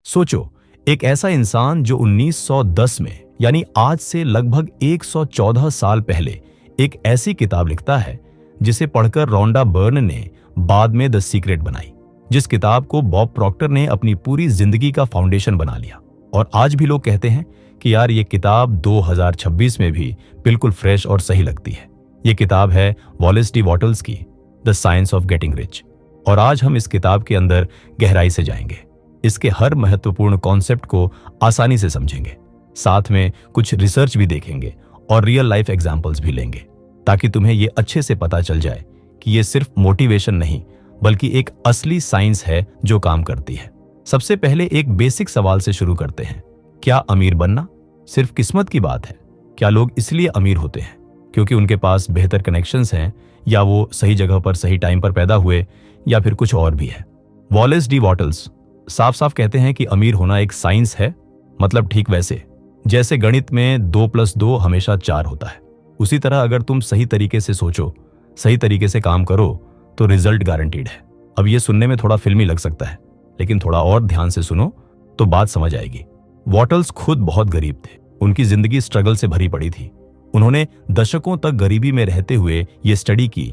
सोचो, एक ऐसा इंसान जो 1910 में यानी आज से लगभग 114 साल पहले एक ऐसी किताब लिखता है जिसे पढ़कर रोंडा बर्न ने बाद में द सीक्रेट बनाई, जिस किताब को बॉब प्रॉक्टर ने अपनी पूरी जिंदगी का फाउंडेशन बना लिया। और आज भी लोग कहते हैं कि यार ये किताब 2026 में भी बिल्कुल फ्रेश और सही लगती है। ये किताब है वॉलेस डी वॉटल्स की the science of getting rich. और आज हम इस किताब के अंदर गहराई से जाएंगे, इसके हर महत्वपूर्ण कॉन्सेप्ट को आसानी से समझेंगे, साथ में कुछ रिसर्च भी देखेंगे और रियल लाइफ एग्जाम्पल्स भी लेंगे, ताकि तुम्हें ये अच्छे से पता चल जाए कि ये सिर्फ मोटिवेशन नहीं बल्कि एक असली साइंस है जो काम करती है। सबसे पहले एक बेसिक सवाल से शुरू करते हैं। क्या अमीर बनना सिर्फ किस्मत की बात है? क्या लोग इसलिए अमीर होते हैं क्योंकि उनके पास बेहतर कनेक्शंस हैं, या वो सही जगह पर सही टाइम पर पैदा हुए, या फिर कुछ और भी है? वॉलेस डी वॉटल्स साफ साफ कहते हैं कि अमीर होना एक साइंस है। मतलब ठीक वैसे जैसे गणित में 2+2 हमेशा 4 होता है, उसी तरह अगर तुम सही तरीके से सोचो, सही तरीके से काम करो तो रिजल्ट गारंटीड है। अब ये सुनने में थोड़ा फिल्मी लग सकता है, लेकिन थोड़ा और ध्यान से सुनो तो बात समझ आएगी। वॉटल्स खुद बहुत गरीब थे, उनकी जिंदगी स्ट्रगल से भरी पड़ी थी। उन्होंने दशकों तक गरीबी में रहते हुए ये स्टडी की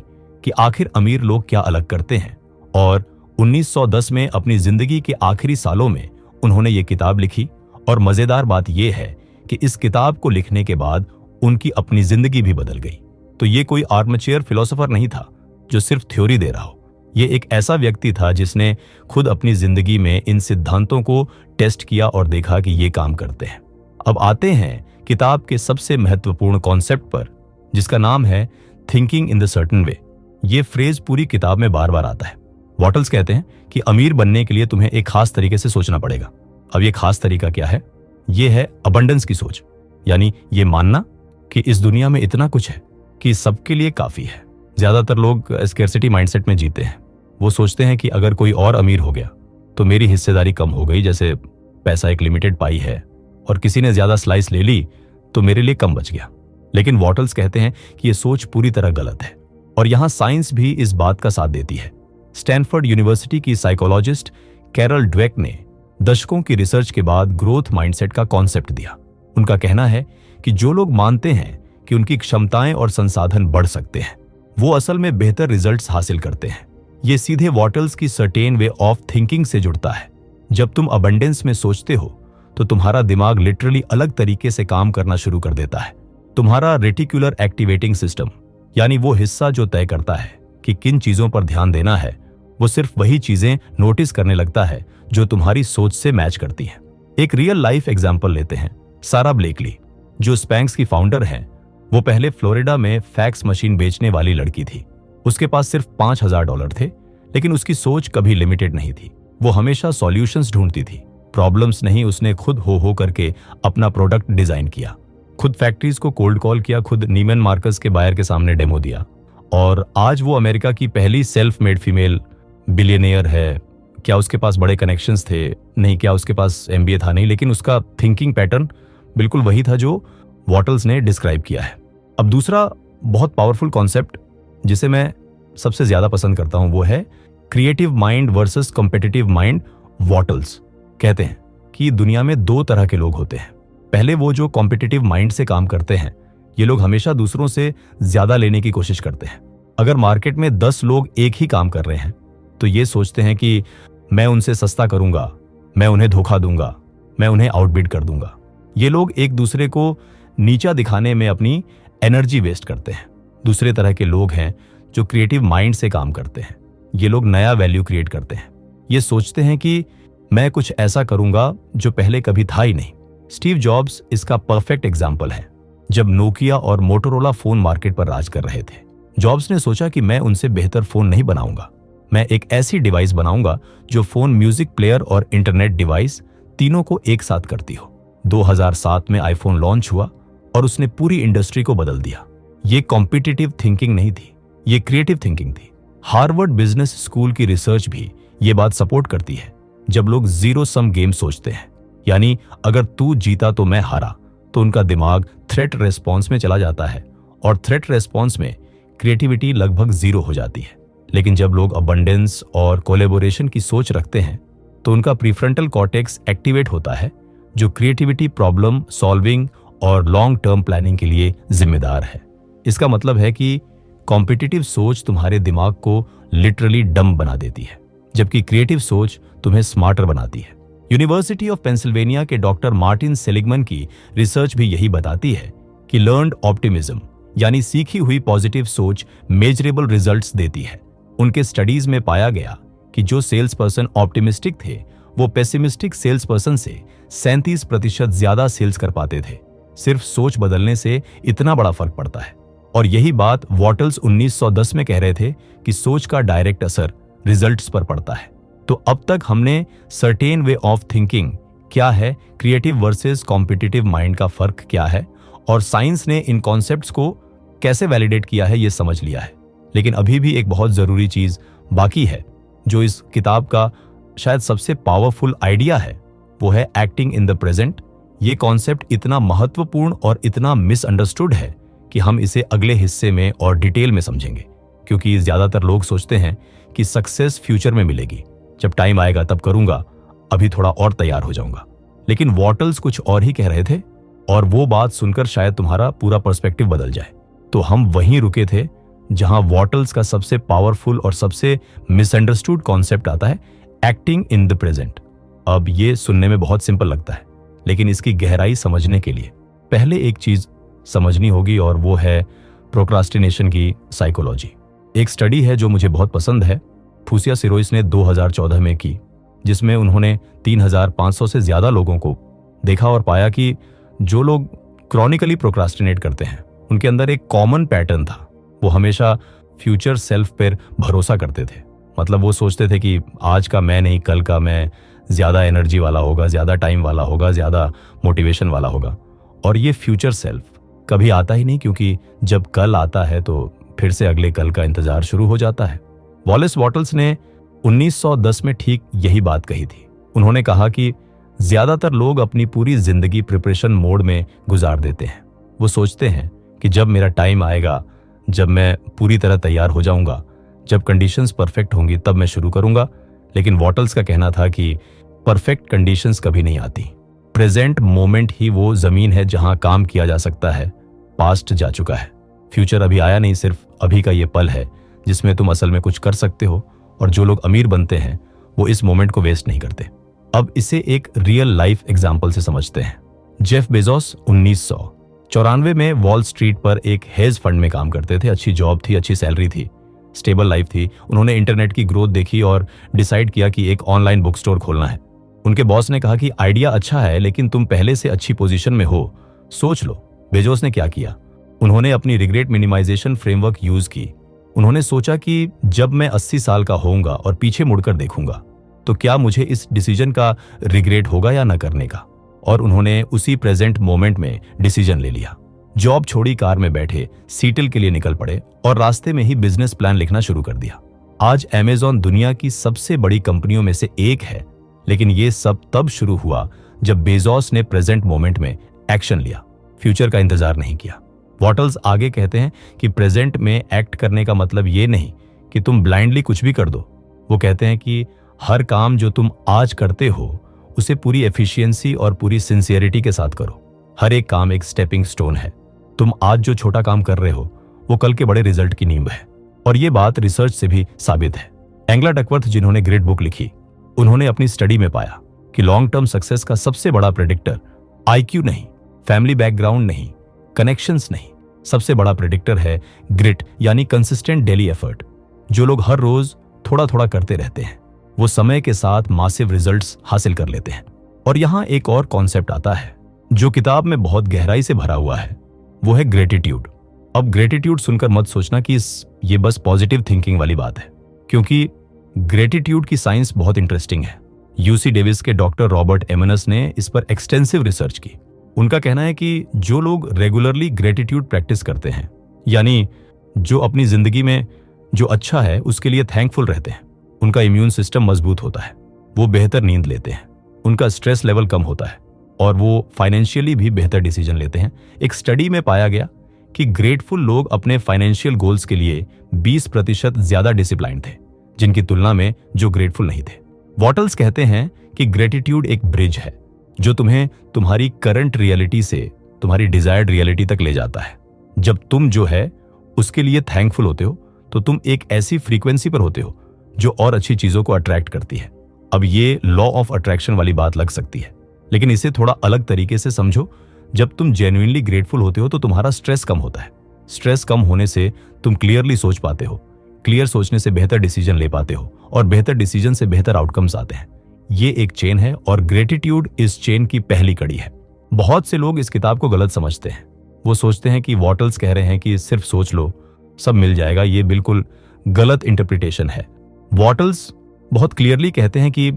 कि आखिर अमीर लोग क्या अलग करते हैं, और 1910 में अपनी जिंदगी के आखिरी सालों में उन्होंने ये किताब लिखी। और मजेदार बात यह है कि इस किताब को लिखने के बाद उनकी अपनी जिंदगी भी बदल गई। तो ये कोई आर्मचेयर फिलोसोफर नहीं था जो सिर्फ थ्योरी दे रहा हो। ये एक ऐसा व्यक्ति था जिसने खुद अपनी जिंदगी में इन सिद्धांतों को टेस्ट किया और देखा कि ये काम करते हैं। अब आते हैं किताब के सबसे महत्वपूर्ण कॉन्सेप्ट पर, जिसका नाम है thinking in the certain way. ये फ्रेज पूरी किताब में बार बार आता है। वॉटल्स कहते हैं कि अमीर बनने के लिए तुम्हें एक खास तरीके से सोचना पड़ेगा। अब ये खास तरीका क्या है? ये है अबंडेंस की सोच, यानी ये मानना कि इस दुनिया में इतना कुछ है कि सबके लिए काफी है। ज्यादातर लोग स्कैर्सिटी माइंडसेट में जीते हैं। वो सोचते हैं कि अगर कोई और अमीर हो गया तो मेरी हिस्सेदारी कम हो गई, जैसे पैसा एक लिमिटेड पाई है और किसी ने ज्यादा स्लाइस ले ली तो मेरे लिए कम बच गया। लेकिन वॉटल्स कहते हैं कि ये सोच पूरी तरह गलत है, और यहां साइंस भी इस बात का साथ देती है। स्टैनफोर्ड यूनिवर्सिटी की साइकोलॉजिस्ट कैरल ड्वेक ने दशकों की रिसर्च के बाद ग्रोथ माइंडसेट का कॉन्सेप्ट दिया। उनका कहना है कि जो लोग मानते हैं कि उनकी क्षमताएं और संसाधन बढ़ सकते हैं, वो असल में बेहतर रिजल्ट्स हासिल करते हैं। ये सीधे वॉटल्स की सर्टेन वे ऑफ थिंकिंग से जुड़ता है। जब तुम अबंडेंस में सोचते हो तो तुम्हारा दिमाग लिटरली अलग तरीके से काम करना शुरू कर देता है। तुम्हारा रेटिकुलर एक्टिवेटिंग सिस्टम, यानी वो हिस्सा जो तय करता है कि किन चीजों पर ध्यान देना है, वो सिर्फ वही चीजें नोटिस करने लगता है जो तुम्हारी सोच से मैच करती हैं। एक रियल लाइफ एग्जांपल लेते हैं। सारा ब्लेकली, जो स्पैंक्स की फाउंडर है, वो पहले फ्लोरिडा में फैक्स मशीन बेचने वाली लड़की थी। उसके पास सिर्फ $5,000 थे, लेकिन उसकी सोच कभी लिमिटेड नहीं थी। वो हमेशा सॉल्यूशंस ढूंढती थी, प्रॉब्लम्स नहीं। उसने खुद हो करके अपना प्रोडक्ट डिजाइन किया, खुद फैक्ट्रीज को कोल्ड कॉल किया, खुद नीमन मार्कस के बायर के सामने डेमो दिया, और आज वो अमेरिका की पहली सेल्फ मेड फीमेल बिलियनियर है। क्या उसके पास बड़े कनेक्शंस थे? नहीं। क्या उसके पास MBA था? नहीं। लेकिन उसका थिंकिंग पैटर्न बिल्कुल वही था जो वॉटल्स ने डिस्क्राइब किया है। अब दूसरा बहुत पावरफुल कॉन्सेप्ट जिसे मैं सबसे ज्यादा पसंद करता हूं, वो है creative mind versus competitive mind. Wattles कहते हैं कि दुनिया में 2 तरह के लोग होते हैं। पहले वो जो कॉम्पिटिटिव माइंड से काम करते हैं। ये लोग हमेशा दूसरों से ज्यादा लेने की कोशिश करते हैं। अगर मार्केट में 10 लोग एक ही काम कर रहे हैं तो ये सोचते हैं कि मैं उनसे सस्ता करूंगा, मैं उन्हें धोखा दूंगा, मैं उन्हें आउटबिड कर दूंगा। ये लोग एक दूसरे को नीचा दिखाने में अपनी एनर्जी वेस्ट करते हैं। दूसरे तरह के लोग हैं जो क्रिएटिव माइंड से काम करते हैं। ये लोग नया वैल्यू क्रिएट करते हैं। ये सोचते हैं कि मैं कुछ ऐसा करूंगा जो पहले कभी था ही नहीं। स्टीव जॉब्स इसका परफेक्ट एग्जाम्पल है। जब नोकिया और मोटोरोला फोन मार्केट पर राज कर रहे थे, जॉब्स ने सोचा कि मैं उनसे बेहतर फोन नहीं बनाऊंगा, मैं एक ऐसी डिवाइस बनाऊंगा जो फोन, म्यूजिक प्लेयर और इंटरनेट डिवाइस तीनों को एक साथ करती हो। 2007 में आईफोन लॉन्च हुआ और उसने पूरी इंडस्ट्री को बदल दिया। ये कॉम्पिटिटिव थिंकिंग नहीं थी, ये क्रिएटिव थिंकिंग थी। हार्वर्ड बिजनेस स्कूल की रिसर्च भी ये बात सपोर्ट करती है। जब लोग जीरो सम गेम सोचते हैं, यानी अगर तू जीता तो मैं हारा, तो उनका दिमाग थ्रेट रेस्पॉन्स में चला जाता है और थ्रेट रेस्पॉन्स में क्रिएटिविटी लगभग 0 हो जाती है। लेकिन जब लोग अबंडेंस और कोलैबोरेशन की सोच रखते हैं, तो उनका प्रीफ्रंटल कॉर्टेक्स एक्टिवेट होता है, जो क्रिएटिविटी, प्रॉब्लम सॉल्विंग और लॉन्ग टर्म प्लानिंग के लिए जिम्मेदार है। इसका मतलब है कि कॉम्पिटिटिव सोच तुम्हारे दिमाग को लिटरली डम बना देती है, जबकि क्रिएटिव सोच तुम्हें स्मार्टर बनाती है। यूनिवर्सिटी ऑफ पेंसिल्वेनिया के डॉक्टर मार्टिन सेलिगमन की रिसर्च भी यही बताती है कि लर्न्ड ऑप्टिमिज्म यानी सीखी हुई पॉजिटिव सोच मेजरेबल रिजल्ट्स देती है। उनके स्टडीज में पाया गया कि जो सेल्स पर्सन ऑप्टिमिस्टिक थे वो पेसिमिस्टिक सेल्स पर्सन से 37% ज्यादा सेल्स कर पाते थे। सिर्फ सोच बदलने से इतना बड़ा फर्क पड़ता है। और यही बात वॉटल्स 1910 में कह रहे थे कि सोच का डायरेक्ट असर रिजल्ट्स पर पड़ता है। तो अब तक हमने सर्टेन वे ऑफ थिंकिंग क्या है, क्रिएटिव वर्सेस कॉम्पिटिटिव माइंड का फर्क क्या है, और साइंस ने इन कॉन्सेप्ट्स को कैसे वैलिडेट किया है, ये समझ लिया है। लेकिन अभी भी एक बहुत जरूरी चीज बाकी है, जो इस किताब का शायद सबसे पावरफुल आइडिया है, वो है एक्टिंग इन द प्रेजेंट। ये कॉन्सेप्ट इतना महत्वपूर्ण और इतना मिसअंडरस्टूड है कि हम इसे अगले हिस्से में और डिटेल में समझेंगे, क्योंकि ज्यादातर लोग सोचते हैं कि सक्सेस फ्यूचर में मिलेगी, जब टाइम आएगा तब करूंगा, अभी थोड़ा और तैयार हो जाऊंगा। लेकिन वॉटल्स कुछ और ही कह रहे थे, और वो बात सुनकर शायद तुम्हारा पूरा पर्सपेक्टिव बदल जाए। तो हम वहीं रुके थे जहां वॉटल्स का सबसे पावरफुल और सबसे मिसअंडरस्टूड कॉन्सेप्ट आता है, एक्टिंग इन द प्रेजेंट। अब ये सुनने में बहुत सिंपल लगता है, लेकिन इसकी गहराई समझने के लिए पहले एक चीज समझनी होगी, और वो है प्रोक्रास्टिनेशन की साइकोलॉजी। एक स्टडी है जो मुझे बहुत पसंद है, फूसिया सिरोइस ने 2014 में की, जिसमें उन्होंने 3500 से ज्यादा लोगों को देखा और पाया कि जो लोग क्रॉनिकली प्रोक्रास्टिनेट करते हैं उनके अंदर एक कॉमन पैटर्न था। वो हमेशा फ्यूचर सेल्फ पर भरोसा करते थे। मतलब वो सोचते थे कि आज का मैं नहीं, कल का मैं ज्यादा एनर्जी वाला होगा, ज्यादा टाइम वाला होगा, ज्यादा मोटिवेशन वाला होगा। और ये फ्यूचर सेल्फ कभी आता ही नहीं, क्योंकि जब कल आता है तो फिर से अगले कल का इंतजार शुरू हो जाता है। वॉलेस वॉटल्स ने 1910 में ठीक यही बात कही थी। उन्होंने कहा कि ज्यादातर लोग अपनी पूरी जिंदगी प्रिपरेशन मोड में गुजार देते हैं। वो सोचते हैं कि जब मेरा टाइम आएगा, जब मैं पूरी तरह तैयार हो जाऊंगा, जब कंडीशंस परफेक्ट होंगी, तब मैं शुरू करूंगा। लेकिन वॉटल्स का कहना था कि परफेक्ट कंडीशंस कभी नहीं आती। प्रेजेंट मोमेंट ही वो जमीन है जहां काम किया जा सकता है। पास्ट जा चुका है, फ्यूचर अभी आया नहीं, सिर्फ अभी का ये पल है जिसमें तुम असल में कुछ कर सकते हो। और जो लोग अमीर बनते हैं वो इस मोमेंट को वेस्ट नहीं करते। अब इसे एक रियल लाइफ एग्जाम्पल से समझते हैं। जेफ बेजोस 1994 में वॉल स्ट्रीट पर एक हेज फंड में काम करते थे। अच्छी जॉब थी, अच्छी सैलरी थी, स्टेबल लाइफ थी। उन्होंने इंटरनेट की ग्रोथ देखी और डिसाइड किया कि एक ऑनलाइन बुक स्टोर खोलना है। उनके बॉस ने कहा कि आइडिया अच्छा है, लेकिन तुम पहले से अच्छी पोजीशन में हो, सोच लो। बेजोस ने क्या किया, उन्होंने अपनी रिग्रेट मिनिमाइजेशन फ्रेमवर्क यूज की। उन्होंने सोचा कि जब मैं 80 साल का होऊंगा और पीछे मुड़कर देखूंगा तो क्या मुझे इस डिसीजन का रिग्रेट होगा या न करने का। और उन्होंने उसी प्रेजेंट मोमेंट में डिसीजन ले लिया। जॉब छोड़ी, कार में बैठे सीटल के लिए निकल पड़े और रास्ते में ही बिजनेस प्लान लिखना शुरू कर दिया। आज अमेज़न दुनिया की सबसे बड़ी कंपनियों में से एक है, लेकिन ये सब तब शुरू हुआ जब बेजोस ने प्रेजेंट मोमेंट में एक्शन लिया, फ्यूचर का इंतजार नहीं किया। वॉटल्स आगे कहते हैं कि प्रेजेंट में एक्ट करने का मतलब ये नहीं कि तुम ब्लाइंडली कुछ भी कर दो। वो कहते हैं कि हर काम जो तुम आज करते हो उसे पूरी एफिशिएंसी और पूरी सिंसियरिटी के साथ करो। हर एक काम एक स्टेपिंग स्टोन है। तुम आज जो छोटा काम कर रहे हो वो कल के बड़े रिजल्ट की नींव है। और ये बात रिसर्च से भी साबित है। एंग्ला डकवर्थ, जिन्होंने ग्रेट बुक लिखी, उन्होंने अपनी स्टडी में पाया कि लॉन्ग टर्म सक्सेस का सबसे बड़ा प्रेडिक्टर आईक्यू नहीं, फैमिली बैकग्राउंड नहीं, कनेक्शंस नहीं, सबसे बड़ा प्रेडिक्टर है ग्रिट यानी कंसिस्टेंट डेली एफर्ट। जो लोग हर रोज थोड़ा थोड़ा करते रहते हैं वो समय के साथ मासिव रिजल्ट्स हासिल कर लेते हैं। और यहां एक और कॉन्सेप्ट आता है जो किताब में बहुत गहराई से भरा हुआ है, वो है ग्रेटिट्यूड। अब ग्रेटिट्यूड सुनकर मत सोचना कि ये बस पॉजिटिव थिंकिंग वाली बात है, क्योंकि ग्रेटिट्यूड की साइंस बहुत इंटरेस्टिंग है। यूसी डेविस के डॉक्टर रॉबर्ट एमनस ने इस पर एक्सटेंसिव रिसर्च की। उनका कहना है कि जो लोग रेगुलरली ग्रेटिट्यूड प्रैक्टिस करते हैं, यानी जो अपनी जिंदगी में जो अच्छा है उसके लिए थैंकफुल रहते हैं, उनका इम्यून सिस्टम मजबूत होता है, वो बेहतर नींद लेते हैं, उनका स्ट्रेस लेवल कम होता है और वो फाइनेंशियली भी बेहतर डिसीजन लेते हैं। एक स्टडी में पाया गया कि ग्रेटफुल लोग अपने फाइनेंशियल गोल्स के लिए 20% ज्यादा डिसिप्लाइंड थे, जिनकी तुलना में जो ग्रेटफुल नहीं थे। वॉटल्स कहते हैं कि ग्रेटिट्यूड एक ब्रिज है जो तुम्हें तुम्हारी करंट रियलिटी से तुम्हारी डिजायर्ड रियलिटी तक ले जाता है। जब तुम जो है उसके लिए थैंकफुल होते हो तो तुम एक ऐसी फ्रीक्वेंसी पर होते हो जो और अच्छी चीजों को अट्रैक्ट करती है। अब ये लॉ ऑफ अट्रैक्शन वाली बात लग सकती है, लेकिन इसे थोड़ा अलग तरीके से समझो। जब तुम जेन्युइनली ग्रेटफुल होते हो तो तुम्हारा स्ट्रेस कम होता है। स्ट्रेस कम होने से तुम क्लियरली सोच पाते हो, क्लियर सोचने से बेहतर डिसीजन ले पाते हो और बेहतर डिसीजन से बेहतर आउटकम्स आते हैं। ये एक चेन है और ग्रेटिट्यूड इस चेन की पहली कड़ी है। बहुत से लोग इस किताब को गलत समझते हैं। वो सोचते हैं कि वॉटल्स कह रहे हैं कि सिर्फ सोच लो सब मिल जाएगा। ये बिल्कुल गलत इंटरप्रिटेशन है। वॉटल्स बहुत क्लियरली कहते हैं कि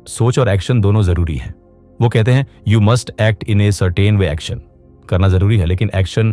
सोच और एक्शन दोनों जरूरी हैं। वो कहते हैं you must act in a certain way. Action करना जरूरी है लेकिन एक्शन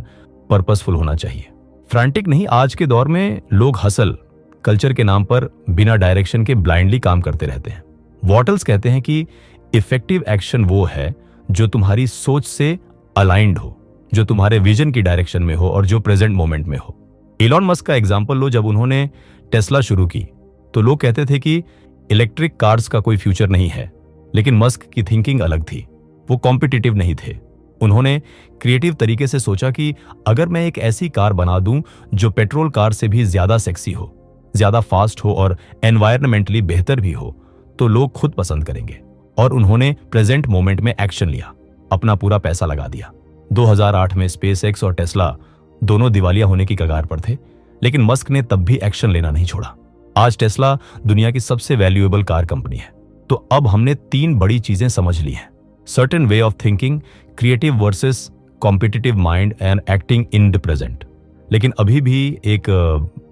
पर्पसफुल होना चाहिए, फ्रैंटिक नहीं। आज के दौर में लोग हसल कल्चर के नाम पर बिना डायरेक्शन के ब्लाइंडली काम करते रहते हैं। वॉटल्स कहते हैं कि इफेक्टिव एक्शन वो है जो तुम्हारी सोच से अलाइंड हो, जो तुम्हारे विजन की डायरेक्शन में हो और जो प्रेजेंट मोमेंट में हो। इलॉन मस्क का एग्जांपल लो। जब उन्होंने टेस्ला शुरू की तो लोग कहते थे कि इलेक्ट्रिक कार्स का कोई फ्यूचर नहीं है, लेकिन मस्क की थिंकिंग अलग थी। वो कॉम्पिटिटिव नहीं थे। उन्होंने क्रिएटिव तरीके से सोचा कि अगर मैं एक ऐसी कार बना दूं जो पेट्रोल कार से भी ज्यादा सेक्सी हो, ज्यादा फास्ट हो और एनवायरमेंटली बेहतर भी हो तो लोग खुद पसंद करेंगे। और उन्होंने प्रेजेंट मोमेंट में एक्शन लिया, अपना पूरा पैसा लगा दिया। 2008 में स्पेसएक्स और टेस्ला दोनों दिवालिया होने की कगार पर थे, लेकिन मस्क ने तब भी एक्शन लेना नहीं छोड़ा। आज टेस्ला दुनिया की सबसे वैल्यूएबल कार कंपनी है। तो अब हमने 3 बड़ी चीजें समझ ली हैं: certain way of thinking, creative versus competitive mind and acting in the present. लेकिन अभी भी एक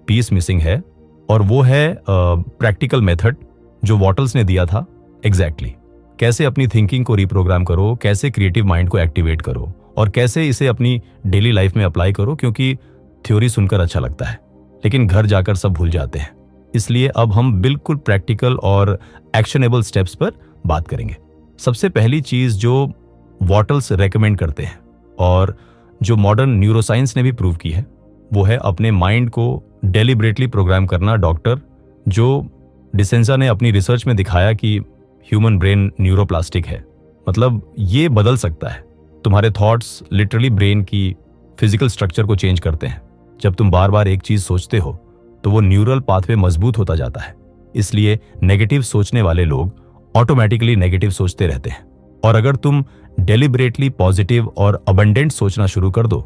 पीस मिसिंग है और वो है प्रैक्टिकल मेथड जो वॉटल्स ने दिया था। एग्जैक्टली कैसे अपनी थिंकिंग को रिप्रोग्राम करो, कैसे क्रिएटिव माइंड को एक्टिवेट करो और कैसे इसे अपनी डेली लाइफ में अप्लाई करो। क्योंकि थ्योरी सुनकर अच्छा लगता है लेकिन घर जाकर सब भूल जाते हैं। इसलिए अब हम बिल्कुल प्रैक्टिकल और एक्शनेबल स्टेप्स पर बात करेंगे। सबसे पहली चीज जो वॉटल्स रेकमेंड करते हैं और जो मॉडर्न न्यूरोसाइंस ने भी प्रूव की है वो है अपने माइंड को डेलिब्रेटली प्रोग्राम करना। डॉक्टर जो डिसेंजा ने अपनी रिसर्च में दिखाया कि ह्यूमन ब्रेन न्यूरोप्लास्टिक है, मतलब ये बदल सकता है। तुम्हारे थॉट्स लिटरली ब्रेन की फिजिकल स्ट्रक्चर को चेंज करते हैं। जब तुम बार बार एक चीज सोचते हो तो वो न्यूरल पाथवे मजबूत होता जाता है। इसलिए नेगेटिव सोचने वाले लोग ऑटोमेटिकली नेगेटिव सोचते रहते हैं। और अगर तुम डेलिब्रेटली पॉजिटिव और अबंडेंट सोचना शुरू कर दो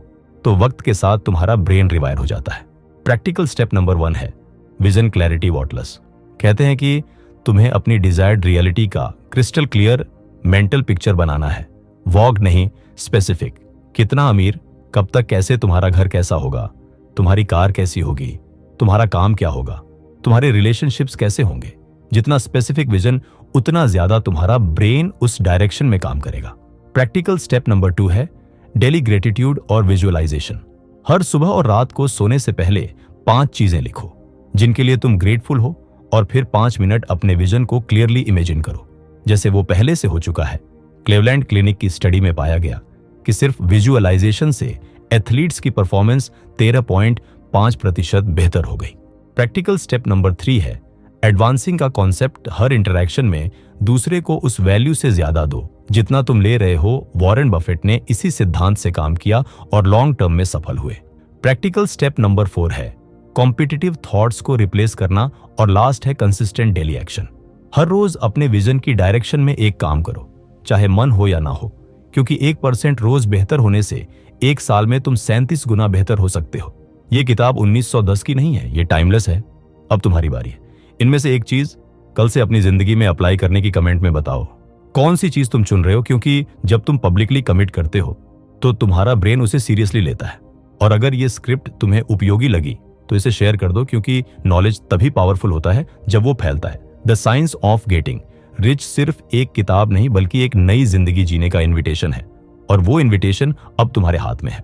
तो वक्त के साथ तुम्हारा ब्रेन रिवायर हो जाता है। प्रैक्टिकल स्टेप नंबर 1 है विजन क्लैरिटी। वॉटल्स कहते हैं कि तुम्हें अपनी डिजायर्ड रियलिटी का क्रिस्टल क्लियर मेंटल पिक्चर बनाना है। वॉग नहीं, स्पेसिफिक। कितना अमीर, कब तक, कैसे, तुम्हारा घर कैसा होगा, तुम्हारी कार कैसी होगी, तुम्हारा काम क्या होगा, तुम्हारे रिलेशनशिप्स कैसे होंगे। जितना स्पेसिफिक विजन उतना ज्यादा तुम्हारा ब्रेन उस डायरेक्शन में काम करेगा। प्रैक्टिकल स्टेप नंबर 2 है डेली ग्रेटिट्यूड और विजुअलाइजेशन। हर सुबह और रात को सोने से पहले 5 चीजें लिखो जिनके लिए तुम ग्रेटफुल हो और फिर 5 मिनट अपने विजन को क्लियरली इमेजिन करो जैसे वो पहले से हो चुका है। क्लेवलैंड क्लिनिक की स्टडी में पाया गया कि सिर्फ विजुअलाइजेशन से एथलीट्स की परफॉर्मेंस 13.5% बेहतर हो गई। प्रैक्टिकल स्टेप नंबर 3 है एडवांसिंग का कॉन्सेप्ट। हर इंटरैक्शन में दूसरे को उस वैल्यू से ज्यादा दो जितना तुम ले रहे हो। वॉरेन बफेट ने इसी सिद्धांत से काम किया और लॉन्ग टर्म में सफल हुए। प्रैक्टिकल स्टेप नंबर 4 है कॉम्पिटिटिव थॉट्स को रिप्लेस करना और लास्ट है कंसिस्टेंट डेली एक्शन। हर रोज अपने विजन की डायरेक्शन में एक काम करो, चाहे मन हो या ना हो, क्योंकि 1% रोज बेहतर होने से 1 साल में तुम 37 गुना बेहतर हो सकते हो। ये किताब 1910 की नहीं है, ये टाइमलेस है। अब तुम्हारी बारी है। इनमें से एक चीज कल से अपनी जिंदगी में अप्लाई करने की कमेंट में बताओ कौन सी चीज तुम चुन रहे हो। क्योंकि जब तुम पब्लिकली कमिट करते हो तो तुम्हारा ब्रेन उसे सीरियसली लेता है। और अगर ये स्क्रिप्ट तुम्हें उपयोगी लगी तो इसे शेयर कर दो, क्योंकि नॉलेज तभी पावरफुल होता है जब वो फैलता है। The science of getting rich सिर्फ एक किताब नहीं बल्कि एक नई जिंदगी जीने का इन्विटेशन है और वो इन्विटेशन अब तुम्हारे हाथ में है।